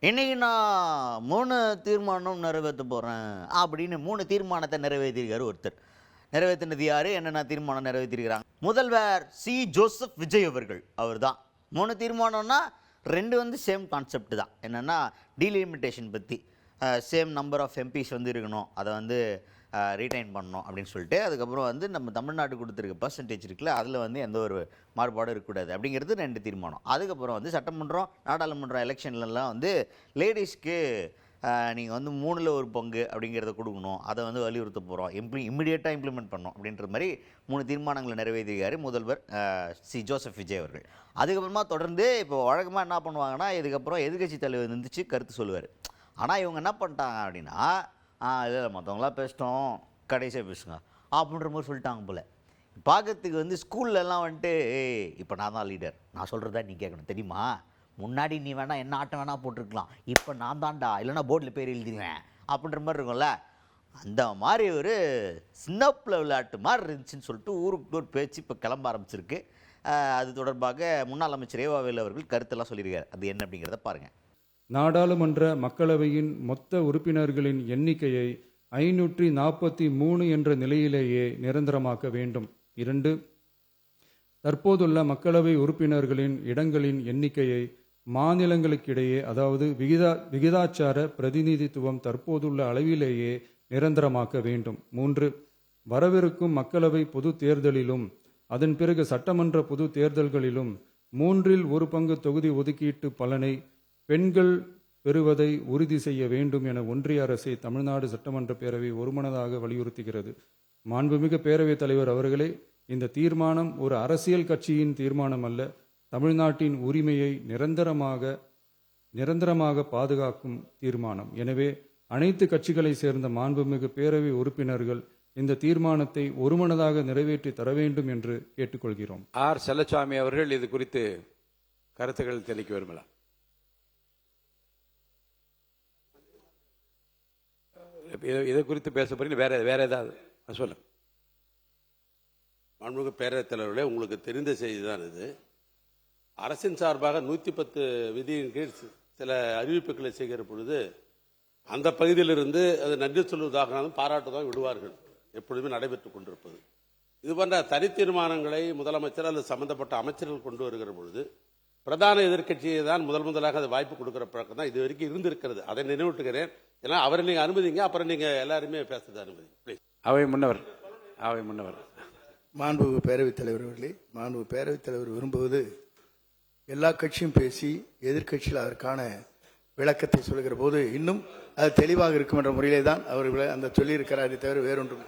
இன்னைக்கு நான் 3 தீர்மானம் நிறைவேற்ற போகிறேன் அப்படின்னு 3 தீர்மானத்தை நிறைவேற்றிருக்காரு ஒருத்தர். நிறைவேற்றினது யார், என்னென்ன தீர்மானம் நிறைவேற்றிருக்கிறாங்க? முதல்வர் சி ஜோசப் விஜய் அவர்கள். அவர் தான் 3 தீர்மானம்னா 2 வந்து சேம் கான்செப்ட் தான். என்னென்னா டீலிமிட்டேஷன் பற்றி, சேம் நம்பர் ஆஃப் எம்பிஸ் வந்து இருக்கணும், அதை வந்து ரீடைன் பண்ணணும் அப்படின்னு சொல்லிட்டு, அதுக்கப்புறம் வந்து நம்ம தமிழ்நாடு கொடுத்துருக்க பர்சன்டேஜ் இருக்குல்ல, அதில் வந்து எந்த ஒரு மாறுபாடும் இருக்கக்கூடாது அப்படிங்கிறது 2 தீர்மானம். அதுக்கப்புறம் வந்து சட்டமன்றம் நாடாளுமன்ற எலெக்ஷன்லலாம் வந்து லேடிஸ்க்கு நீங்கள் வந்து 3ல் 1 பங்கு அப்படிங்கிறத கொடுக்கணும், அதை வந்து வலியுறுத்த போகிறோம், இம்மிடியேட்டாக இம்ப்ளிமெண்ட் பண்ணணும் அப்படின்ற மாதிரி 3 தீர்மானங்களை நிறைவேற்றிருக்காரு முதல்வர் சி ஜோசப் விஜய் அவர்கள். அதுக்கப்புறமா தொடர்ந்து இப்போ வழக்கமாக என்ன பண்ணுவாங்கன்னா, இதுக்கப்புறம் எதிர்க்கட்சி தலைவர் இருந்துச்சு கருத்து சொல்லுவார். ஆனால் இவங்க என்ன பண்ணிட்டாங்க அப்படின்னா, இல்லை மற்றவங்களாம் பேசிட்டோம், கடைசியாக பேசுங்க அப்படின்ற மாதிரி சொல்லிட்டாங்க போல். பார்க்கறதுக்கு வந்து ஸ்கூல்லலாம் வந்துட்டு, இப்போ நான் தான் லீடர், நான் சொல்கிறதா நீ கேட்கணும் தெரியுமா, முன்னாடி நீ வேணால் என்ன ஆட்டம் வேணால் போட்டிருக்கலாம், இப்போ நான் தான்டா, இல்லைனா போர்டில் பேர் எழுதிடுவேன் அப்படின்ற மாதிரி இருக்கும்ல. அந்த மாதிரி ஒரு சின்ன பிள்ளை விளையாட்டு மாதிரி இருந்துச்சுன்னு சொல்லிட்டு ஊருக்கு ஒரு பேச்சு இப்போ கிளம்ப ஆரம்பிச்சிருக்கு. அது தொடர்பாக முன்னாள் அமைச்சர் ஏவாவேலு அவர்கள் கருத்தெல்லாம் சொல்லியிருக்காரு. அது என்ன அப்படிங்கிறத பாருங்கள். நாடாளுமன்ற மக்களவையின் மொத்த உறுப்பினர்களின் எண்ணிக்கையை 543 என்ற நிலையிலேயே நிரந்தரமாக்க வேண்டும். 2. தற்போதுள்ள மக்களவை உறுப்பினர்களின் இடங்களின் எண்ணிக்கையை மாநிலங்களுக்கிடையே, அதாவது விகிதாச்சார பிரதிநிதித்துவம் தற்போதுள்ள அளவிலேயே நிரந்தரமாக்க வேண்டும். 3. வரவிருக்கும் மக்களவை பொது தேர்தலிலும் அதன் பிறகு சட்டமன்ற பொது தேர்தல்களிலும் 3ல் 1 பங்கு தொகுதி ஒதுக்கீட்டு பலனை பெண்கள் பெறுவதை உறுதி செய்ய வேண்டும் என ஒன்றிய அரசை தமிழ்நாடு சட்டமன்ற பேரவை ஒருமனதாக வலியுறுத்துகிறது. மாண்புமிகு பேரவைத் தலைவர் அவர்களே, இந்த தீர்மானம் ஒரு அரசியல் கட்சியின் தீர்மானம் அல்ல, தமிழ்நாட்டின் உரிமையை நிரந்தரமாக பாதுகாக்கும் தீர்மானம். எனவே அனைத்து கட்சிகளை சேர்ந்த மாண்புமிகு பேரவை உறுப்பினர்கள் இந்த தீர்மானத்தை ஒருமனதாக நிறைவேற்றி தர வேண்டும் என்று கேட்டுக்கொள்கிறோம். ஆர் செல்லசாமி அவர்கள் இது குறித்து கருத்துக்கள் தெரிவிக்க விரும்பலாம். இதை குறித்து பேச போறீங்க, வேற ஏதாவது சொல்லுங்க. மாண்புமிகு பேரவைத் தலைவர்களே, உங்களுக்கு தெரிந்த செய்தி தான் இது. அரசின் சார்பாக 110 விதியின் கீழ் சில அறிவிப்புகளை செய்கிற பொழுது அந்த பகுதியிலிருந்து அது நன்றி சொல்வதாக பாராட்டுதான் விடுவார்கள், எப்பொழுதுமே நடைபெற்றுக் கொண்டிருப்பது. இது போன்ற தனி தீர்மானங்களை முதலமைச்சர் அல்லது சம்பந்தப்பட்ட அமைச்சர்கள் கொண்டு வருகிற பொழுது பிரதான எதிர்க்கட்சியை தான் முதலாக அது வாய்ப்பு கொடுக்கிற பழக்கம் தான் இது வரைக்கும் இருந்திருக்கிறது. அதை நினைவூட்டுகிறேன். ஏன்னா அவரை நீங்க அனுமதிங்க, அப்புறம் நீங்க எல்லாருமே பேசுறது அனுமதி. பிளீஸ். அவை முன்னவர் மாண்புமிகு பேரவைத் தலைவர் அவர்களே, மாண்புமிகு பேரவைத் தலைவர் விரும்புவது எல்லா கட்சியும் பேசி எதிர்கட்சியில் அதற்கான விளக்கத்தை சொல்கிற போது இன்னும் அது தெளிவாக இருக்கும் என்ற முறையிலே தான் அவர் அந்த சொல்லியிருக்கிறாரே தவிர வேறொன்றும்